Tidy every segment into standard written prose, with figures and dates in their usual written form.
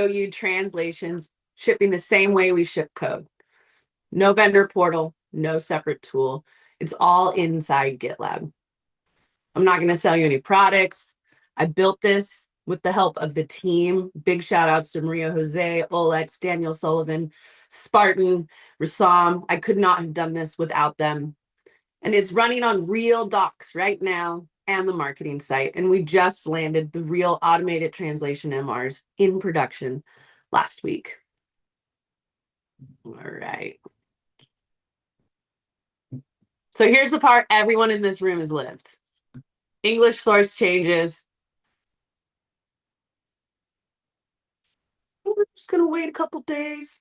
you translations shipping the same way we ship code. No vendor portal, no separate tool. It's all inside GitLab. I'm not going to sell you any products. I built this with the help of the team. Big shout outs to Maria Jose, Olex, Daniel Sullivan, Spartan, Rassam. I could not have done this without them. And it's running on real docs right now and the marketing site. And we just landed the real automated translation MRs in production last week. All right. So here's the part everyone in this room has lived. English source changes. We're just going to wait a couple days.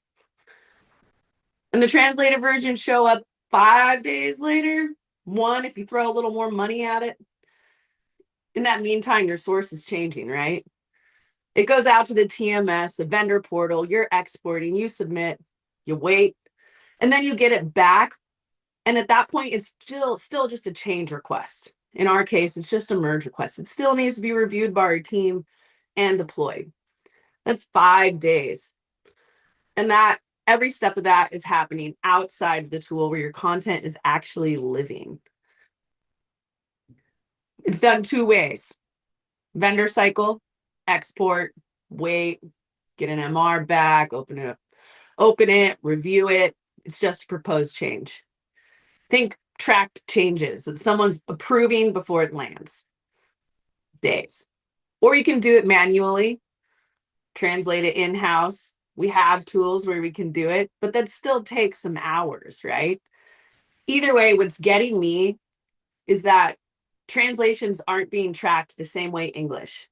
And the translated versions show up 5 days later. One, if you throw a little more money at it. In that meantime, your source is changing, right? It goes out to the TMS, the vendor portal, you're exporting, you submit, you wait, and then you get it back. And at that point, it's still just a change request. In our case, it's just a merge request. It still needs to be reviewed by our team and deployed. That's 5 days. And that every step of that is happening outside of the tool where your content is actually living. It's done 2 ways. Vendor cycle, export, wait, get an MR back, open it, review it. It's just a proposed change. Think tracked changes that someone's approving before it lands. Days. Or you can do it manually, translate it in-house. We have tools where we can do it, but that still takes some hours, right? Either way, what's getting me is that translations aren't being tracked the same way English.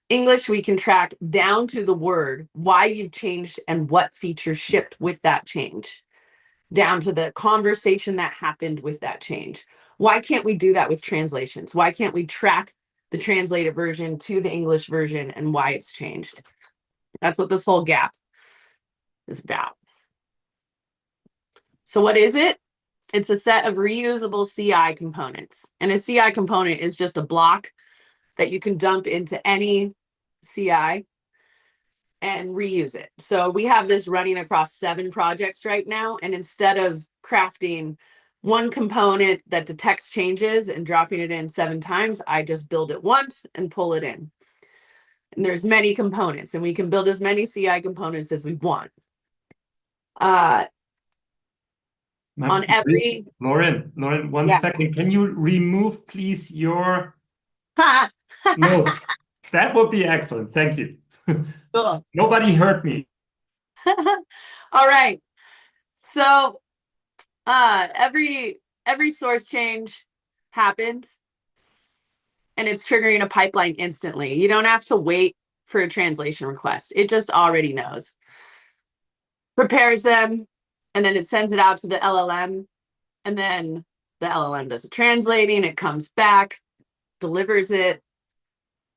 English, we can track down to the word why you've changed and what feature shipped with that change, down to the conversation that happened with that change. Why can't we do that with translations? Why can't we track the translated version to the English version and why it's changed? That's what this whole gap is about. So what is it? It's a set of reusable CI components. And a CI component is just a block that you can dump into any CI and reuse it. So we have this running across 7 projects right now. And instead of crafting one component that detects changes and dropping it in 7 times, I just build it once and pull it in. And there's many components, and we can build as many CI components as we want. On every Lauren, 1 second. Can you remove, please, your no? That would be excellent. Thank you. Cool. Nobody heard me. All right. So every source change happens, and it's triggering a pipeline instantly. You don't have to wait for a translation request. It just already knows. Prepares them, and then it sends it out to the LLM, and then the LLM does the translating, it comes back, delivers it,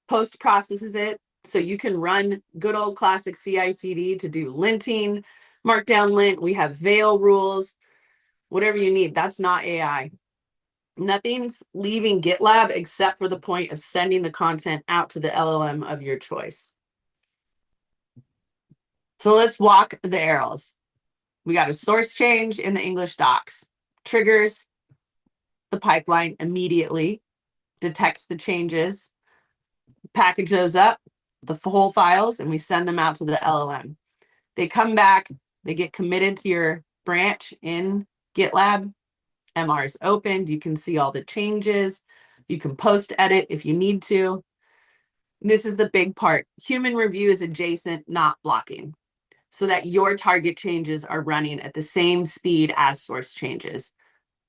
post-processes it, so you can run good old classic CI/CD to do linting, markdown lint, we have veil rules, whatever you need. That's not AI. Nothing's leaving GitLab except for the point of sending the content out to the LLM of your choice. So let's walk the arrows. We got a source change in the English docs. Triggers the pipeline immediately, detects the changes, package those up, the whole files, and we send them out to the LLM. They come back, they get committed to your branch in GitLab. MR is opened, you can see all the changes. You can post edit if you need to. This is the big part. Human review is adjacent, not blocking, so that your target changes are running at the same speed as source changes.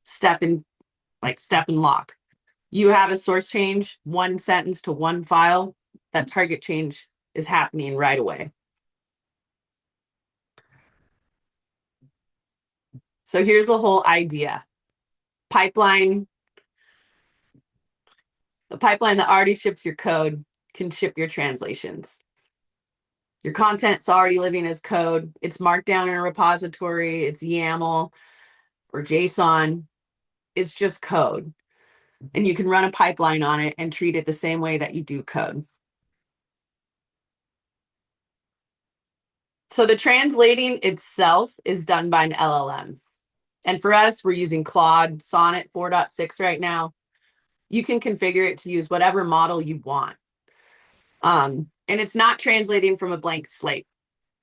Step and lock. You have a source change, 1 sentence to 1 file, that target change is happening right away. So here's the whole idea. Pipeline, the pipeline that already ships your code can ship your translations. Your content's already living as code. It's marked down in a repository. It's YAML or JSON. It's just code. And you can run a pipeline on it and treat it the same way that you do code. So the translating itself is done by an LLM. And for us, we're using Claude Sonnet 4.6 right now. You can configure it to use whatever model you want. And it's not translating from a blank slate.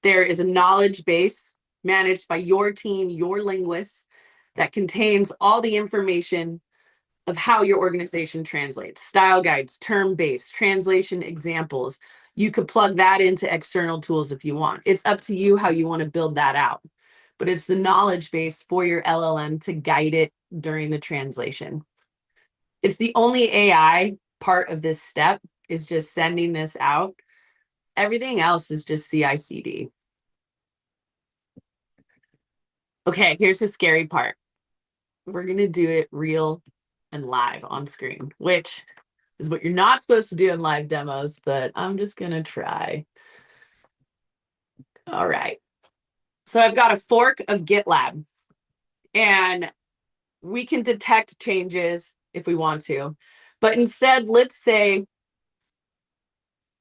There is a knowledge base managed by your team, your linguists, that contains all the information of how your organization translates, style guides, term-based, translation examples. You could plug that into external tools if you want. It's up to you how you want to build that out. But it's the knowledge base for your LLM to guide it during the translation. It's the only AI part of this step is just sending this out. Everything else is just CI/CD. Okay, here's the scary part. We're going to do it real and live on screen, which is what you're not supposed to do in live demos, but I'm just going to try. All right. So I've got a fork of GitLab, and we can detect changes if we want to. But instead, let's say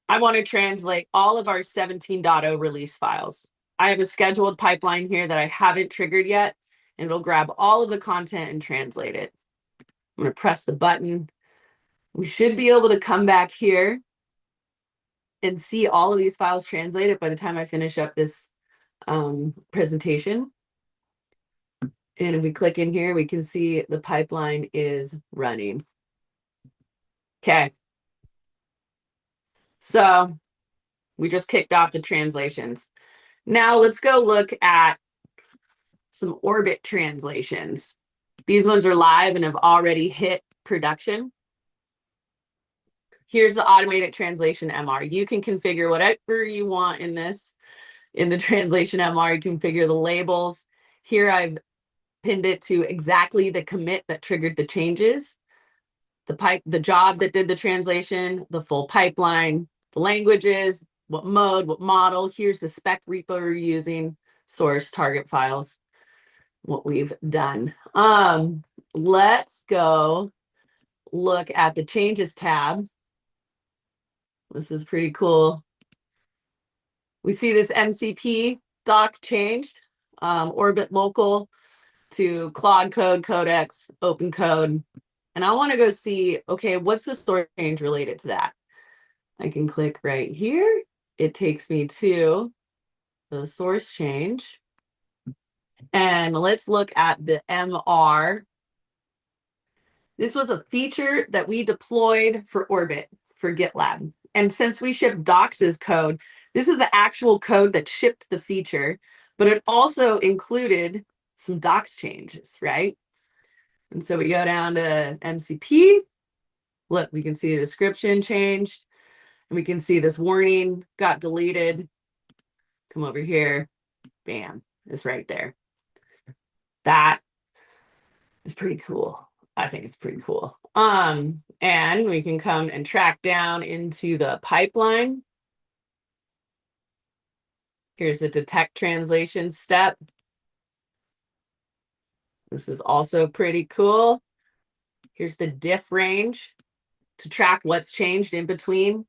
I want to translate all of our 17.0 release files. I have a scheduled pipeline here that I haven't triggered yet, and it'll grab all of the content and translate it. I'm going to press the button. We should be able to come back here and see all of these files translated by the time I finish up this presentation. And if we click in here, we can see the pipeline is running. Okay. So we just kicked off the translations. Now let's go look at some Orbit translations. These ones are live and have already hit production. Here's the automated translation MR. You can configure whatever you want in this. In the translation MR, you can configure the labels. Here I've pinned it to exactly the commit that triggered the changes, the job that did the translation, the full pipeline, the languages, what mode, what model. Here's the spec repo we're using, source, target files, what we've done. Let's go look at the changes tab. This is pretty cool. We see this MCP doc changed, Orbit local to Claude code, codex, open code. And I want to go see, okay, what's the source change related to that? I can click right here. It takes me to the source change. And let's look at the MR. This was a feature that we deployed for Orbit for GitLab. And since we shipped docs as code, this is the actual code that shipped the feature, but it also included some docs changes, right? And so we go down to MCP. Look, we can see the description changed, and we can see this warning got deleted. Come over here. Bam, it's right there. That is pretty cool. I think it's pretty cool. And we can come and track down into the pipeline. Here's the detect translation step. This is also pretty cool. Here's the diff range to track what's changed in between.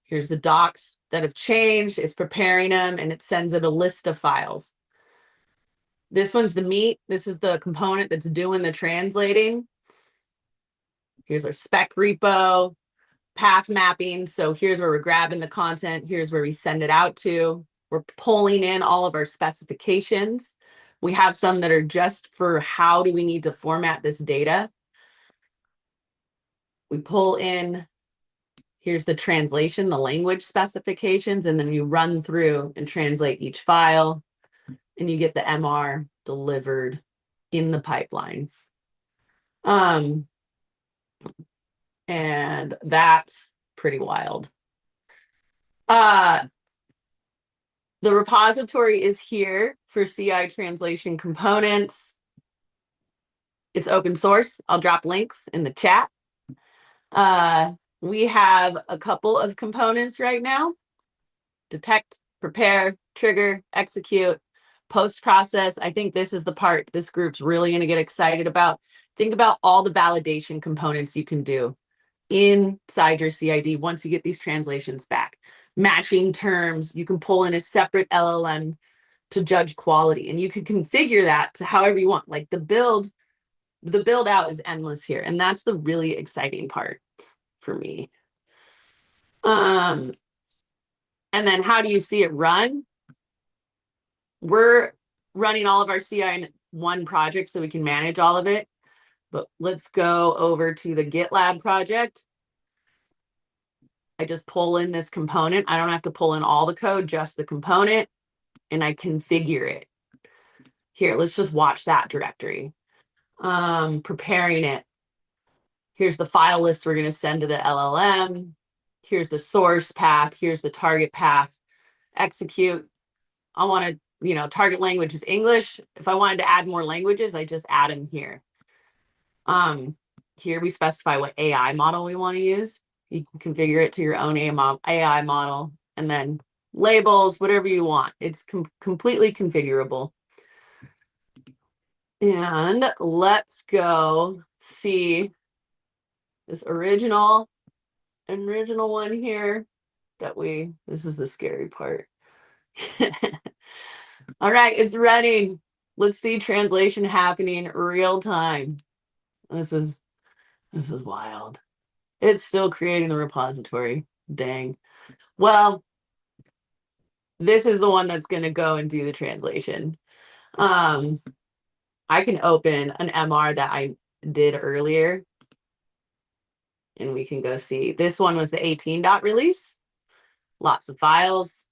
Here's the docs that have changed. It's preparing them, and it sends it a list of files. This one's the meat. This is the component that's doing the translating. Here's our spec repo, path mapping. So here's where we're grabbing the content. Here's where we send it out to. We're pulling in all of our specifications. We have some that are just for how do we need to format this data. We pull in, here's the translation, the language specifications, and then you run through and translate each file, and you get the MR delivered in the pipeline. And that's pretty wild. The repository is here for CI translation components. It's open source. I'll drop links in the chat. We have a couple of components right now: detect, prepare, trigger, execute, post-process. I think this is the part this group's really going to get excited about. Think about all the validation components you can do inside your CID once you get these translations back. matching terms. You can pull in a separate LLM to judge quality, and you can configure that to however you want. Like the build out is endless here, and that's the really exciting part for me. And then how do you see it run? We're running all of our CI in one project so we can manage all of it. But let's go over to the GitLab project. I just pull in this component. I don't have to pull in all the code, just the component, and I configure it. Here, let's just watch that directory. Preparing it. Here's the file list we're going to send to the LLM. Here's the source path. Here's the target path. Execute. I want to, target language is English. If I wanted to add more languages, I just add them here. Here we specify what AI model we want to use. You can configure it to your own AI model, and then labels, whatever you want. It's completely configurable. And let's go see this original one here this is the scary part. All right, it's running. Let's see translation happening real time. This is wild. It's still creating the repository. Dang. Well, this is the one that's going to go and do the translation. I can open an MR that I did earlier, and we can go see. This one was the 18 dot release. Lots of files.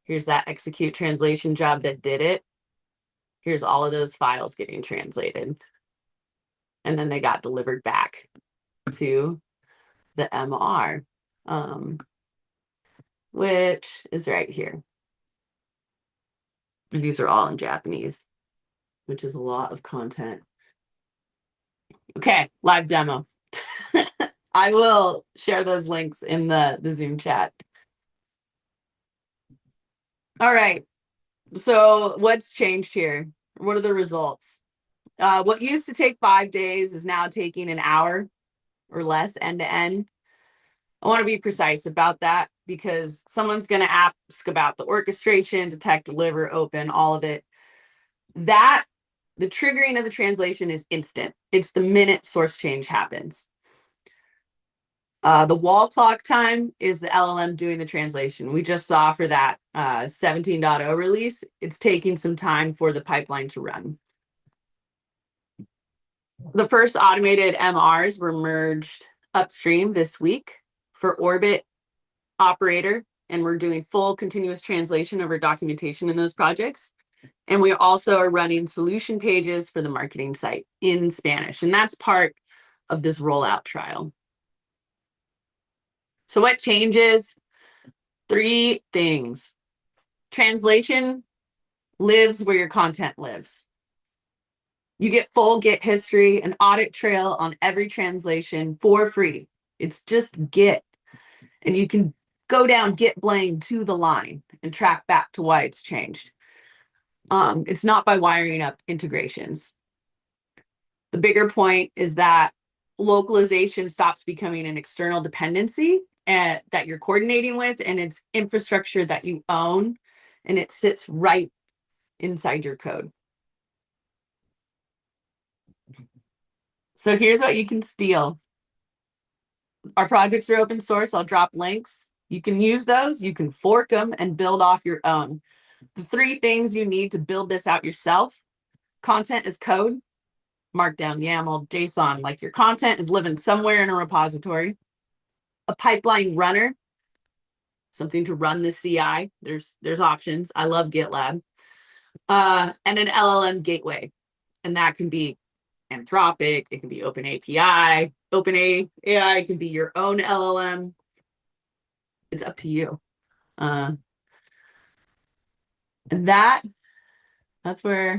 Here's that execute translation job that did it. Here's all of those files getting translated. And then they got delivered back to the MR, which is right here. And these are all in Japanese, which is a lot of content. Okay, live demo. I will share those links in the Zoom chat. All right, so what's changed here? What are the results? What used to take 5 days is now taking an hour or less end to end. I want to be precise about that because someone's going to ask about the orchestration, detect, deliver, open, all of it. The triggering of the translation is instant. It's the minute source change happens. The wall clock time is the LLM doing the translation. We just saw for that 17.0 release, it's taking some time for the pipeline to run. The first automated MRs were merged upstream this week for Orbit Operator, and we're doing full continuous translation over documentation in those projects. And we also are running solution pages for the marketing site in Spanish, and that's part of this rollout trial. So what changes? 3 things. Translation lives where your content lives. You get full Git history, an audit trail on every translation for free. It's just Git. And you can go down Git blame to the line and track back to why it's changed. It's not by wiring up integrations. The bigger point is that localization stops becoming an external dependency that you're coordinating with, and it's infrastructure that you own, and it sits right inside your code. So here's what you can steal. Our projects are open source. I'll drop links. You can use those. You can fork them and build off your own. The 3 things you need to build this out yourself: content is code, Markdown, YAML, JSON, like your content is living somewhere in a repository. A pipeline runner, something to run the CI. There's options. I love GitLab. And an LLM gateway. And that can be Anthropic, it can be OpenAPI. OpenAI can be your own LLM. It's up to you. And that's where